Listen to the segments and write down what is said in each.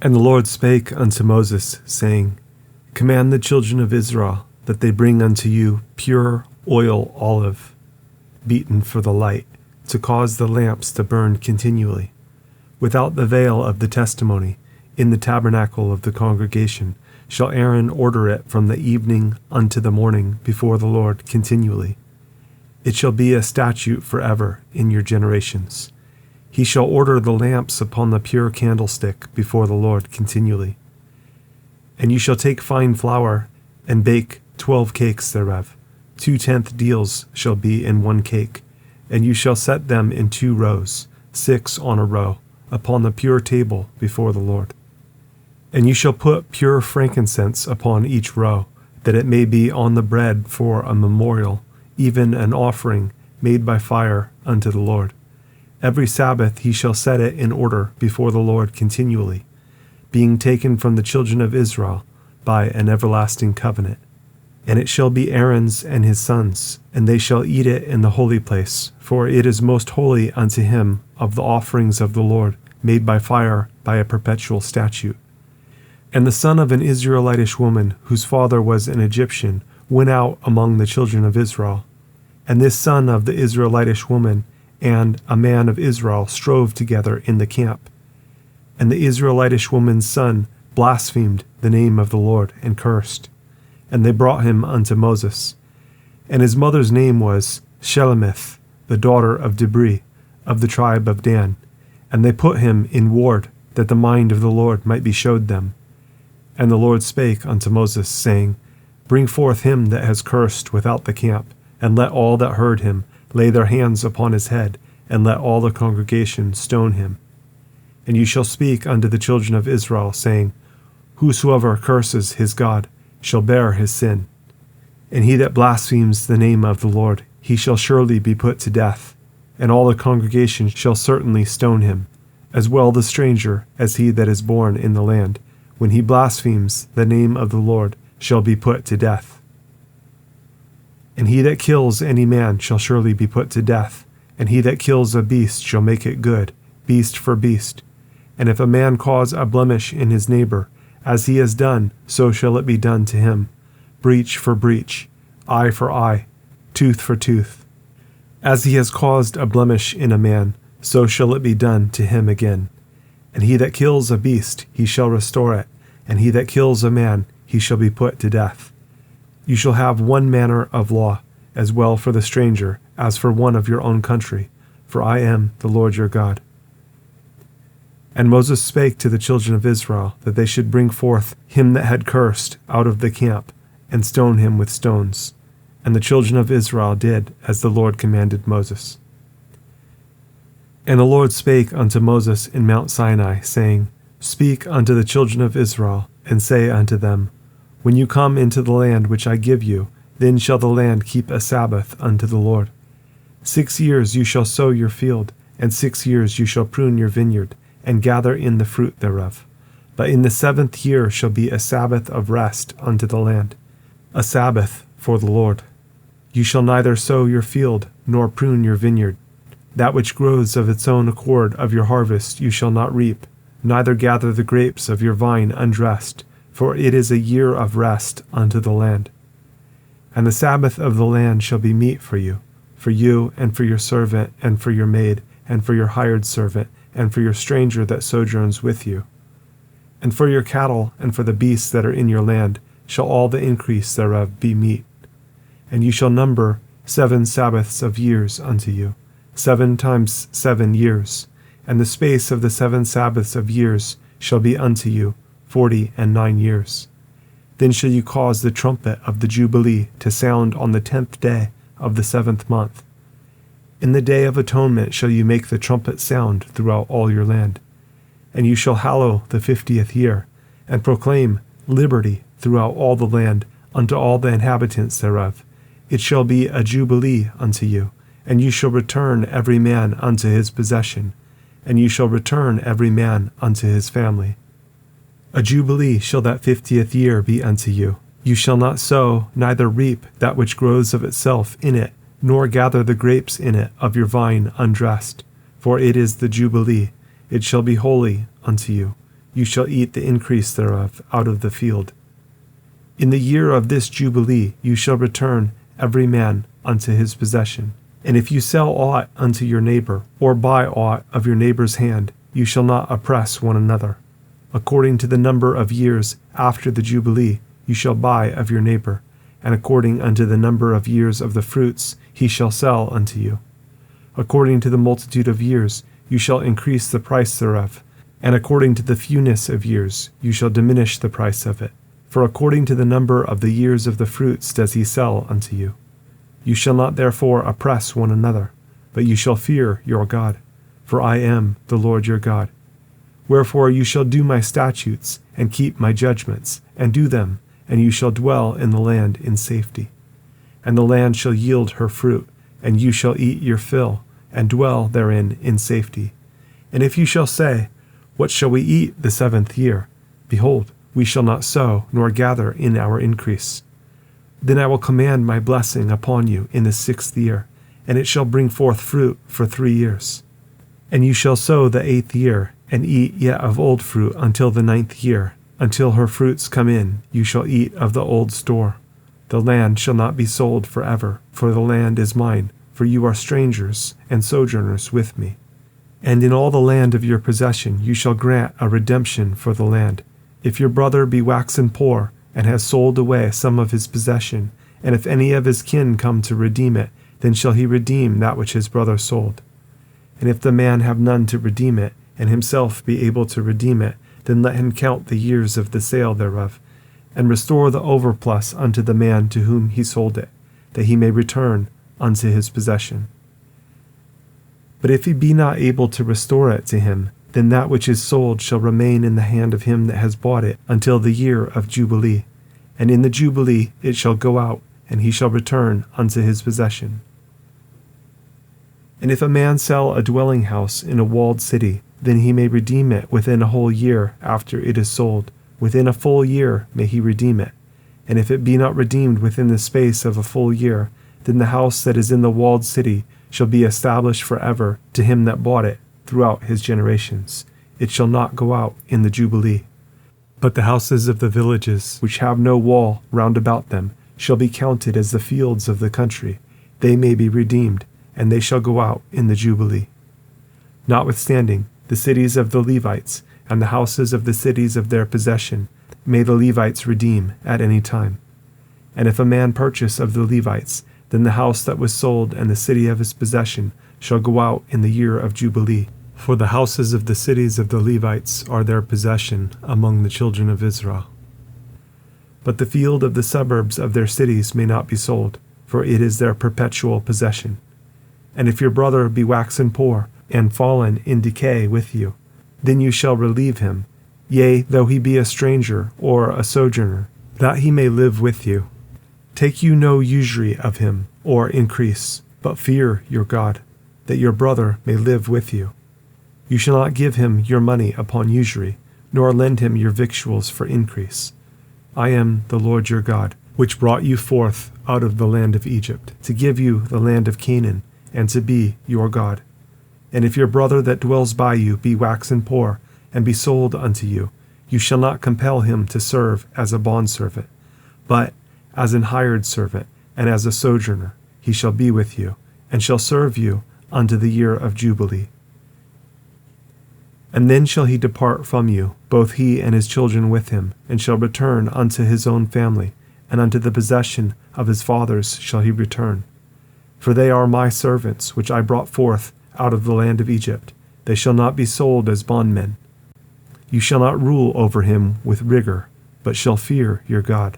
And the Lord spake unto Moses, saying, Command the children of Israel that they bring unto you pure oil olive, beaten for the light, to cause the lamps to burn continually. Without the veil of the testimony, in the tabernacle of the congregation, shall Aaron order it from the evening unto the morning before the Lord continually. It shall be a statute forever in your generations. He shall order the lamps upon the pure candlestick before the Lord continually. And you shall take fine flour, and bake 12 cakes thereof. 2/10 deals shall be in one cake, and you shall set them in 2 rows, 6 on a row, upon the pure table before the Lord. And you shall put pure frankincense upon each row, that it may be on the bread for a memorial, even an offering made by fire unto the Lord. Every Sabbath he shall set it in order before the Lord continually, being taken from the children of Israel by an everlasting covenant. And it shall be Aaron's and his sons, and they shall eat it in the holy place, for it is most holy unto him of the offerings of the Lord, made by fire by a perpetual statute. And the son of an Israelitish woman, whose father was an Egyptian, went out among the children of Israel. And this son of the Israelitish woman and a man of Israel strove together in the camp. And the Israelitish woman's son blasphemed the name of the Lord and cursed. And they brought him unto Moses. And his mother's name was Shelemith, the daughter of Dibri, of the tribe of Dan. And they put him in ward, that the mind of the Lord might be showed them. And the Lord spake unto Moses, saying, Bring forth him that has cursed without the camp, and let all that heard him lay their hands upon his head, and let all the congregation stone him. And you shall speak unto the children of Israel, saying, Whosoever curses his God shall bear his sin. And he that blasphemes the name of the Lord, he shall surely be put to death, and all the congregation shall certainly stone him, as well the stranger as he that is born in the land, when he blasphemes the name of the Lord, shall be put to death. And he that kills any man shall surely be put to death, and he that kills a beast shall make it good, beast for beast. And if a man cause a blemish in his neighbor, as he has done, so shall it be done to him, breach for breach, eye for eye, tooth for tooth. As he has caused a blemish in a man, so shall it be done to him again. And he that kills a beast, he shall restore it, and he that kills a man, he shall be put to death. You shall have one manner of law, as well for the stranger as for one of your own country, for I am the Lord your God. And Moses spake to the children of Israel, that they should bring forth him that had cursed out of the camp, and stone him with stones. And the children of Israel did as the Lord commanded Moses. And the Lord spake unto Moses in Mount Sinai, saying, Speak unto the children of Israel, and say unto them, When you come into the land which I give you, then shall the land keep a Sabbath unto the Lord. 6 years you shall sow your field, and 6 years you shall prune your vineyard, and gather in the fruit thereof. But in the 7th year shall be a Sabbath of rest unto the land, a Sabbath for the Lord. You shall neither sow your field, nor prune your vineyard. That which grows of its own accord of your harvest you shall not reap, neither gather the grapes of your vine undressed, for it is a year of rest unto the land. And the Sabbath of the land shall be meat for you, and for your servant, and for your maid, and for your hired servant, and for your stranger that sojourns with you. And for your cattle, and for the beasts that are in your land, shall all the increase thereof be meat. And you shall number 7 Sabbaths of years unto you, 7 times 7 years, and the space of the 7 Sabbaths of years shall be unto you 49 years. Then shall you cause the trumpet of the Jubilee to sound on the 10th day of the 7th month. In the day of atonement shall you make the trumpet sound throughout all your land. And you shall hallow the 50th year, and proclaim liberty throughout all the land unto all the inhabitants thereof. It shall be a jubilee unto you, and you shall return every man unto his possession, and you shall return every man unto his family. A jubilee shall that 50th year be unto you. You shall not sow, neither reap that which grows of itself in it, nor gather the grapes in it of your vine undressed, for it is the jubilee. It shall be holy unto you. you shall eat the increase thereof out of the field. In the year of this Jubilee you shall return every man unto his possession. And if you sell aught unto your neighbor, or buy aught of your neighbor's hand, you shall not oppress one another. According to the number of years after the Jubilee you shall buy of your neighbor, and according unto the number of years of the fruits he shall sell unto you. According to the multitude of years you shall increase the price thereof, and according to the fewness of years you shall diminish the price of it. For according to the number of the years of the fruits does he sell unto you. You shall not therefore oppress one another, but you shall fear your God, for I am the Lord your God. Wherefore you shall do my statutes, and keep my judgments, and do them, and you shall dwell in the land in safety. And the land shall yield her fruit, and you shall eat your fill, and dwell therein in safety. And if you shall say, What shall we eat the 7th year? Behold, we shall not sow, nor gather in our increase. Then I will command my blessing upon you in the 6th year, and it shall bring forth fruit for 3 years. And you shall sow the 8th year, and eat yet of old fruit until the 9th year. Until her fruits come in, you shall eat of the old store. The land shall not be sold forever, for the land is mine, for you are strangers and sojourners with me. And in all the land of your possession you shall grant a redemption for the land. If your brother be waxen poor, and has sold away some of his possession, and if any of his kin come to redeem it, then shall he redeem that which his brother sold. And if the man have none to redeem it, and himself be able to redeem it, then let him count the years of the sale thereof, and restore the overplus unto the man to whom he sold it, that he may return unto his possession. But if he be not able to restore it to him, then that which is sold shall remain in the hand of him that has bought it until the year of Jubilee. And in the Jubilee it shall go out, and he shall return unto his possession. And if a man sell a dwelling house in a walled city, then he may redeem it within a whole year after it is sold. Within a full year may he redeem it. And if it be not redeemed within the space of a full year, then the house that is in the walled city shall be established forever to him that bought it throughout his generations. It shall not go out in the Jubilee. But the houses of the villages, which have no wall round about them, shall be counted as the fields of the country. They may be redeemed, and they shall go out in the Jubilee. Notwithstanding, the cities of the Levites, and the houses of the cities of their possession, may the Levites redeem at any time. And if a man purchase of the Levites, then the house that was sold and the city of his possession shall go out in the year of Jubilee. For the houses of the cities of the Levites are their possession among the children of Israel. But the field of the suburbs of their cities may not be sold, for it is their perpetual possession. And if your brother be waxen poor, and fallen in decay with you, then you shall relieve him, yea, though he be a stranger or a sojourner, that he may live with you. Take you no usury of him, or increase, but fear your God, that your brother may live with you. You shall not give him your money upon usury, nor lend him your victuals for increase. I am the Lord your God, which brought you forth out of the land of Egypt, to give you the land of Canaan, and to be your God. And if your brother that dwells by you be waxen poor, and be sold unto you, you shall not compel him to serve as a bondservant, but as an hired servant, and as a sojourner, he shall be with you, and shall serve you unto the year of Jubilee. And then shall he depart from you, both he and his children with him, and shall return unto his own family, and unto the possession of his fathers shall he return. For they are my servants, which I brought forth out of the land of Egypt. They shall not be sold as bondmen. You shall not rule over him with rigor, but shall fear your God.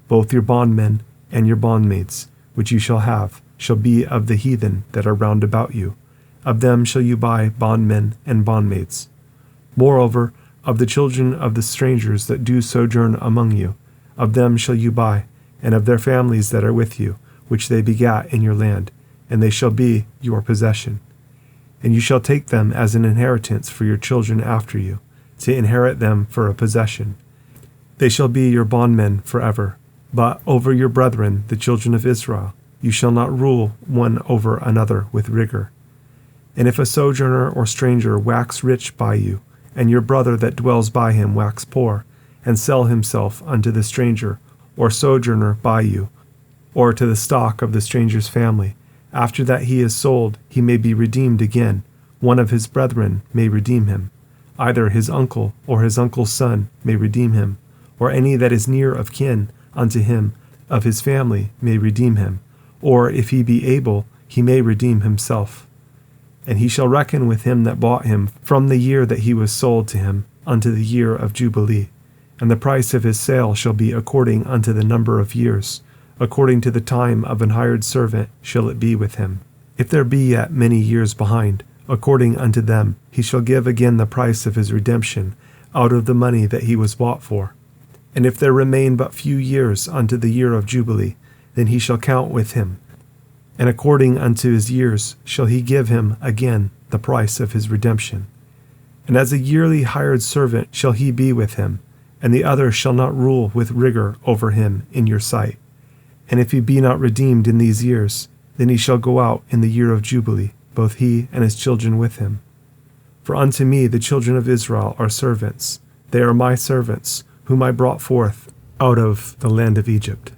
Both your bondmen and your bondmaids, which you shall have, shall be of the heathen that are round about you. Of them shall you buy bondmen and bondmaids. Moreover, of the children of the strangers that do sojourn among you, of them shall you buy, and of their families that are with you, which they begat in your land, and they shall be your possession. And you shall take them as an inheritance for your children after you, to inherit them for a possession. They shall be your bondmen forever. But over your brethren, the children of Israel, you shall not rule one over another with rigor. And if a sojourner or stranger wax rich by you, and your brother that dwells by him wax poor, and sell himself unto the stranger, or sojourner by you, or to the stock of the stranger's family, after that he is sold, he may be redeemed again. One of his brethren may redeem him. Either his uncle or his uncle's son may redeem him, or any that is near of kin unto him of his family may redeem him, or if he be able, he may redeem himself. And he shall reckon with him that bought him from the year that he was sold to him unto the year of jubile. And the price of his sale shall be according unto the number of years. According to the time of an hired servant shall it be with him. If there be yet many years behind, according unto them he shall give again the price of his redemption out of the money that he was bought for. And if there remain but few years unto the year of jubile, then he shall count with him. And according unto his years shall he give him again the price of his redemption. And as a yearly hired servant shall he be with him, and the other shall not rule with rigor over him in your sight. And if he be not redeemed in these years, then he shall go out in the year of jubile, both he and his children with him. For unto me the children of Israel are servants. They are my servants, whom I brought forth out of the land of Egypt.